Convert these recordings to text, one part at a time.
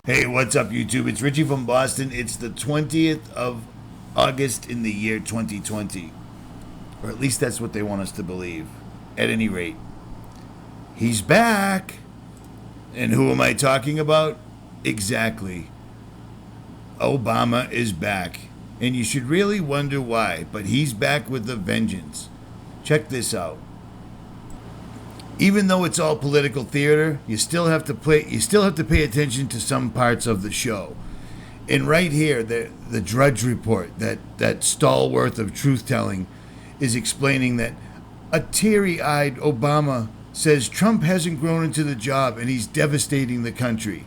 Hey, what's up, YouTube? It's Richie from Boston. It's the 20th of August in the year 2020. Or at least that's what they want us to believe. At any rate, he's back. And who am I talking about? Exactly. Obama is back. And you should really wonder why, but he's back with a vengeance. Check this out. Even though it's all political theater, you still have to pay attention to some parts of the show. And right here, the Drudge Report, that stalwart of truth-telling, is explaining that a teary-eyed Obama says Trump hasn't grown into the job and he's devastating the country.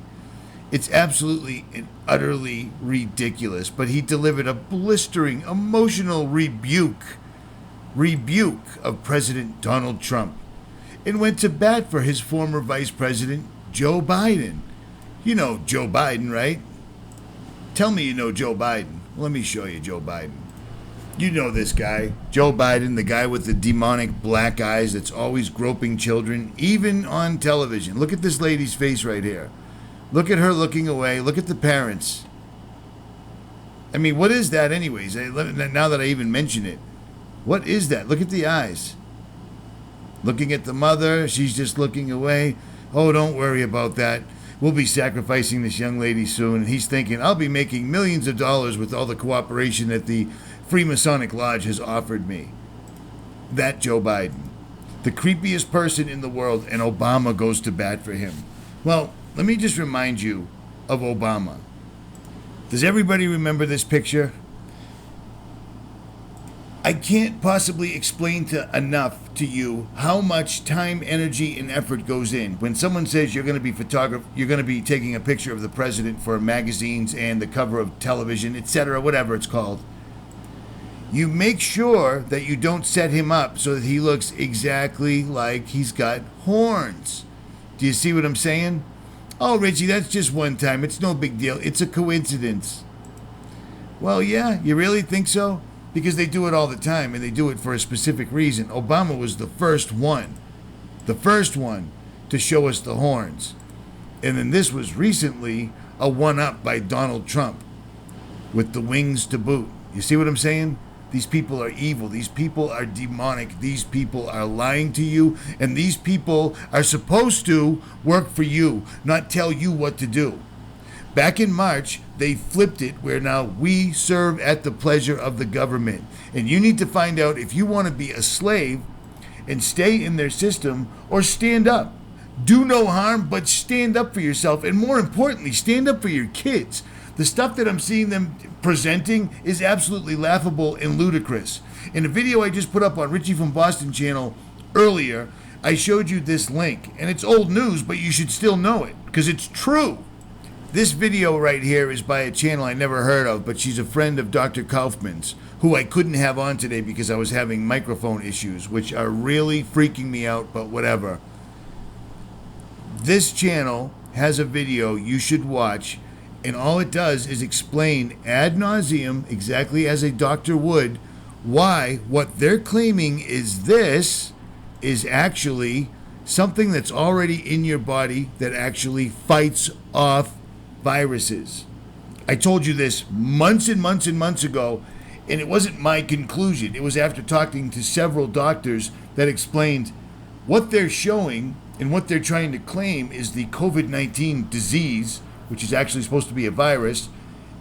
It's absolutely and utterly ridiculous, but he delivered a blistering, emotional rebuke of President Donald Trump, and went to bat for his former vice president, Joe Biden. You know Joe Biden, right? Tell me you know Joe Biden. Let me show you Joe Biden. You know this guy, Joe Biden, the guy with the demonic black eyes that's always groping children, even on television. Look at this lady's face right here. Look at her looking away. Look at the parents. I mean, what is that anyways? Now that I even mention it, what is that? Look at the eyes. Looking at the mother, she's just looking away. Oh, don't worry about that. We'll be sacrificing this young lady soon. And he's thinking, I'll be making millions of dollars with all the cooperation that the Freemasonic Lodge has offered me. That Joe Biden. The creepiest person in the world, and Obama goes to bat for him. Well, let me just remind you of Obama. Does everybody remember this picture? I can't possibly explain enough to you how much time, energy, and effort goes in. When someone says you're going to be taking a picture of the president for magazines and the cover of television, etc., whatever it's called, you make sure that you don't set him up so that he looks exactly like he's got horns. Do you see what I'm saying? Oh, Richie, that's just one time. It's no big deal. It's a coincidence. Well, yeah, you really think so? Because they do it all the time, and they do it for a specific reason. Obama was the first one to show us the horns. And then this was recently a one-up by Donald Trump with the wings to boot. You see what I'm saying? These people are evil. These people are demonic. These people are lying to you, and these people are supposed to work for you, not tell you what to do. Back in March, they flipped it where now we serve at the pleasure of the government. And you need to find out if you want to be a slave and stay in their system or stand up. Do no harm, but stand up for yourself. And more importantly, stand up for your kids. The stuff that I'm seeing them presenting is absolutely laughable and ludicrous. In a video I just put up on Richie from Boston channel earlier, I showed you this link. And it's old news, but you should still know it because it's true. This video right here is by a channel I never heard of, but she's a friend of Dr. Kaufman's, who I couldn't have on today because I was having microphone issues, which are really freaking me out, but whatever. This channel has a video you should watch, and all it does is explain ad nauseum, exactly as a doctor would, why what they're claiming is this is actually something that's already in your body that actually fights off viruses. I told you this months and months and months ago, and it wasn't my conclusion. It was after talking to several doctors that explained what they're showing and what they're trying to claim is the COVID-19 disease, which is actually supposed to be a virus,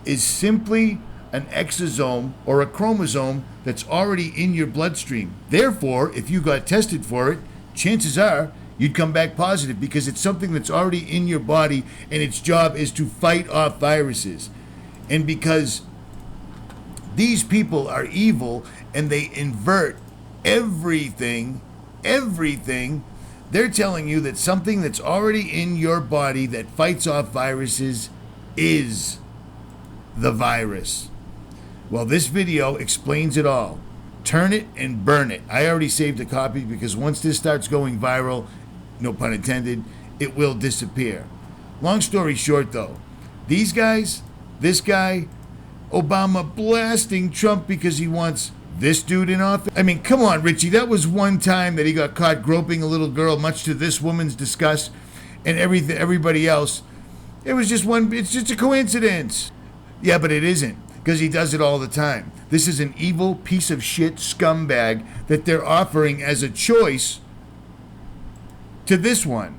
is simply an exosome or a chromosome that's already in your bloodstream. Therefore, if you got tested for it, chances are you'd come back positive because it's something that's already in your body and its job is to fight off viruses. And because these people are evil and they invert everything, they're telling you that something that's already in your body that fights off viruses is the virus. Well, this video explains it all. Turn it and burn it. I already saved a copy because once this starts going viral, no pun intended, it will disappear. Long story short though, these guys, this guy, Obama blasting Trump because he wants this dude in office. I mean, come on, Richie, that was one time that he got caught groping a little girl, much to this woman's disgust, and everybody else. It was just one, it's just a coincidence. Yeah, but it isn't, because he does it all the time. This is an evil piece of shit scumbag that they're offering as a choice to this one,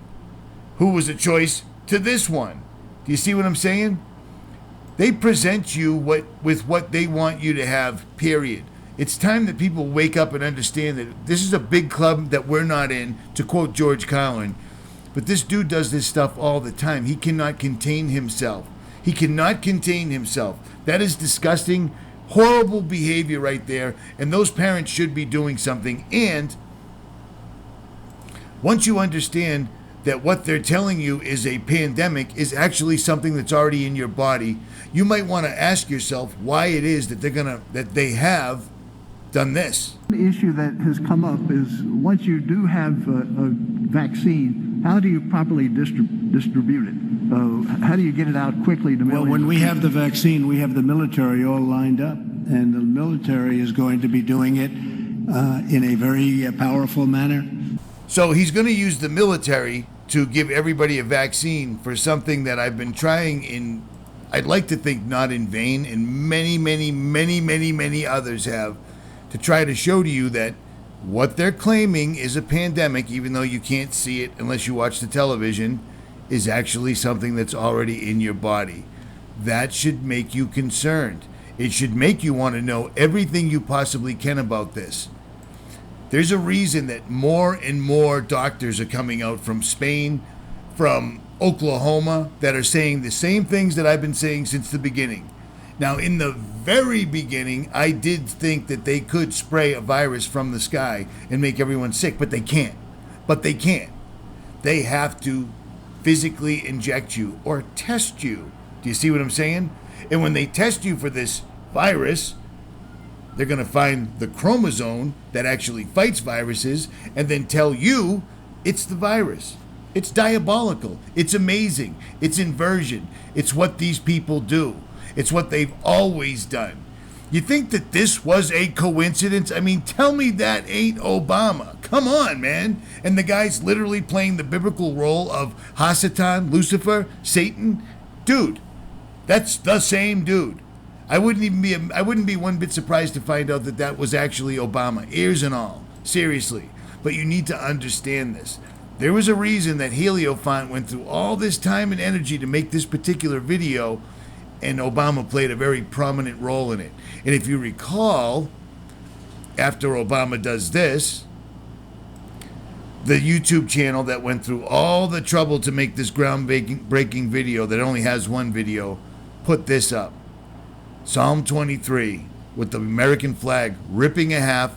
who was a choice to this one. Do you see what I'm saying? They present you with what they want you to have, period. It's time that people wake up and understand that this is a big club that we're not in, to quote George Carlin. But this dude does this stuff all the time. He cannot contain himself. He cannot contain himself. That is disgusting, horrible behavior right there. And those parents should be doing something. And once you understand that what they're telling you is a pandemic is actually something that's already in your body, you might want to ask yourself why it is that they have done this. The issue that has come up is once you do have a vaccine, how do you properly distribute it? How do you get it out quickly to millions? Well, when we have the vaccine, we have the military all lined up, and the military is going to be doing it in a very powerful manner. So he's going to use the military to give everybody a vaccine for something that I've been trying in, I'd like to think not in vain, and many others have, to try to show to you that what they're claiming is a pandemic, even though you can't see it unless you watch the television, is actually something that's already in your body. That should make you concerned. It should make you want to know everything you possibly can about this. There's a reason that more and more doctors are coming out from Spain, from Oklahoma, that are saying the same things that I've been saying since the beginning. Now, in the very beginning, I did think that they could spray a virus from the sky and make everyone sick, but they can't. They have to physically inject you or test you. Do you see what I'm saying? And when they test you for this virus, they're going to find the chromosome that actually fights viruses and then tell you it's the virus. It's diabolical. It's amazing. It's inversion. It's what these people do. It's what they've always done. You think that this was a coincidence? I mean, tell me that ain't Obama. Come on, man. And the guy's literally playing the biblical role of Hasatan, Lucifer, Satan. Dude, that's the same dude. I wouldn't be one bit surprised to find out that that was actually Obama, ears and all. Seriously. But you need to understand this. There was a reason that Heliofont went through all this time and energy to make this particular video, and Obama played a very prominent role in it. And if you recall, after Obama does this, the YouTube channel that went through all the trouble to make this groundbreaking video that only has one video, put this up. Psalm 23, with the American flag ripping in half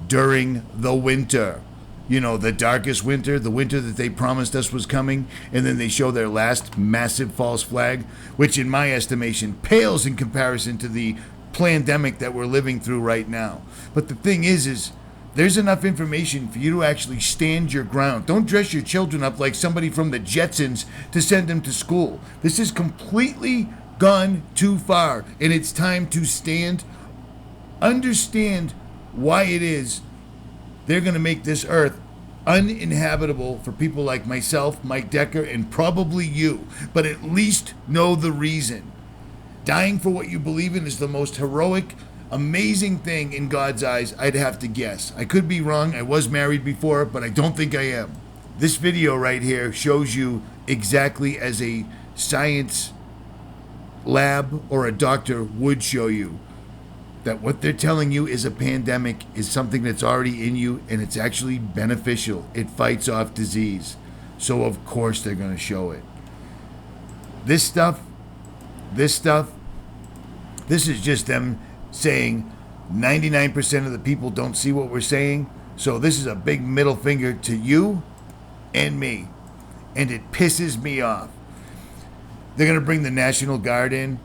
during the winter. You know, the darkest winter, the winter that they promised us was coming, and then they show their last massive false flag, which in my estimation pales in comparison to the pandemic that we're living through right now. But the thing is there's enough information for you to actually stand your ground. Don't dress your children up like somebody from the Jetsons to send them to school. This is completely gone too far, and it's time to understand why it is they're going to make this earth uninhabitable for people like myself, Mike Decker, and probably you. But at least know the reason. Dying for what you believe in is the most heroic, amazing thing in God's eyes, I'd have to guess. I could be wrong. I was married before, but I don't think I am. This video right here shows you exactly as a science lab or a doctor would show you that what they're telling you is a pandemic is something that's already in you, and it's actually beneficial. It fights off disease. So of course they're going to show it. This stuff, this is just them saying 99% of the people don't see what we're saying. So this is a big middle finger to you and me. And it pisses me off. They're going to bring the National Guard in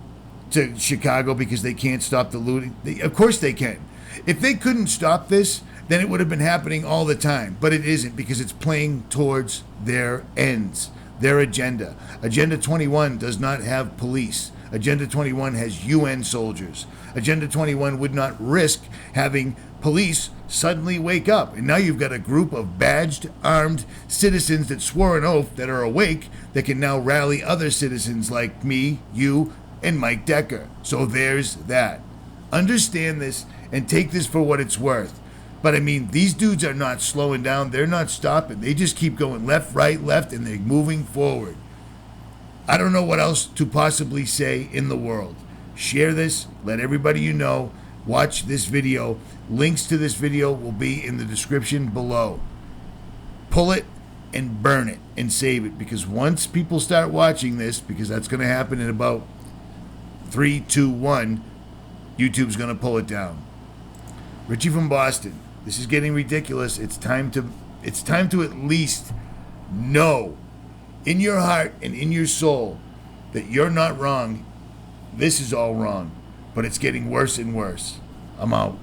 to Chicago because they can't stop the looting. Of course they can. If they couldn't stop this, then it would have been happening all the time. But it isn't, because it's playing towards their ends, their agenda. Agenda 21 does not have police. Agenda 21 has UN soldiers. Agenda 21 would not risk having police suddenly wake up. And now you've got a group of badged, armed citizens that swore an oath that are awake that can now rally other citizens like me, you, and Mike Decker. So there's that. Understand this and take this for what it's worth. But I mean, these dudes are not slowing down. They're not stopping. They just keep going left, right, left, and they're moving forward. I don't know what else to possibly say in the world. Share this. Let everybody you know watch this video. Links to this video will be in the description below. Pull it and burn it and save it, because once people start watching this, because that's going to happen in about 3, 2, 1, YouTube's going to pull it down. Richie from Boston. This is getting ridiculous. It's time to at least know in your heart and in your soul that you're not wrong. This is all wrong, but it's getting worse and worse. I'm out.